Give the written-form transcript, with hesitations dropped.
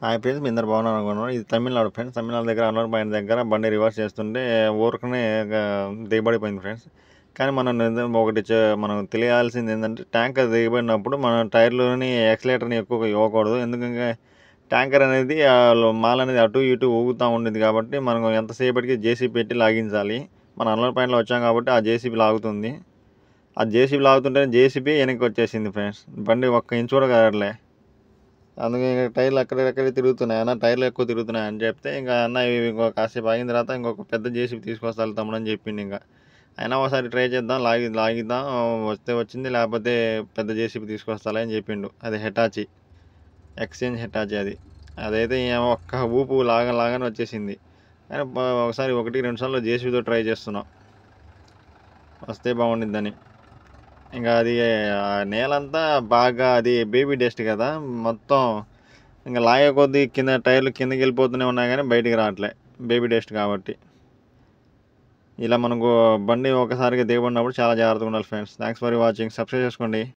Hi friends, మీ అందరు బాగున్నారు అనుకున్నాను. ఇది తమిళనాడు ఫ్రెండ్స్. తమిళనాడు దగ్గర అన్నవరం పాయింట్ దగ్గర బండి రివర్స్ చేస్తుంటే ఊరకనే దిగబడిపోయింది ఫ్రెండ్స్. కానీ మనం తెలియాల్సింది ఏంటంటే, ట్యాంకర్ దిగబడినప్పుడు మన టైర్లోని యాక్సిలేటర్ని ఎక్కువగా ఇవ్వకూడదు. ఎందుకంటే ట్యాంకర్ అనేది మాల్ అనేది అటు ఇటు ఊగుతూ ఉండింది కాబట్టి మనం ఎంతసేపటికి జేసీబీ పెట్టి లాగించాలి. మన అన్నవరం పాయింట్లో వచ్చాం కాబట్టి ఆ జేసీబీ లాగుతుంది. ఆ జేసీబీ లాగుతుంటే జేసీబీ వెనక్కి వచ్చేసింది ఫ్రెండ్స్. బండి ఒక్క ఇంచు కూడా కదలలే. అందుకే ఇంక టైర్లు అక్కడెక్కడ తిరుగుతున్నాయి. అన్న టైర్లు ఎక్కువ తిరుగుతున్నాయి అని చెప్తే, ఇంకా అన్న ఇవి ఇంకో కాసేపు ఆగిన తర్వాత ఇంకొక పెద్ద జేసీబీ తీసుకొస్తాను తమ్ముడు అని చెప్పిండు. ఇంకా అయినా ఒకసారి ట్రై చేద్దాం, లాగిద్దాం, వస్తే వచ్చింది, లేకపోతే పెద్ద జేసీబీ తీసుకొస్తాలే అని చెప్పిండు. అది హెటాచి, ఎక్స్చేంజ్ హెటాచి. అదైతే ఒక్క ఊపు లాగానే వచ్చేసింది. కానీ ఒకసారి 1-2 సార్లు జేసీబీతో ట్రై చేస్తున్నాం, వస్తే బాగుండిద్దని. ఇంకా అది నేలంతా బాగా అది బేబీ డస్ట్ కదా మొత్తం. ఇంకా లాగే కొద్దీ టైర్లు కిందకి వెళ్ళిపోతూనే ఉన్నాయి కానీ బయటికి రావట్లే, బేబీ డస్ట్ కాబట్టి. ఇలా మనకు బండి ఒకసారిగా దిగబడినప్పుడు చాలా జాగ్రత్తగా ఉండాలి friends. Thanks for watching. Subscribe చేసుకోండి.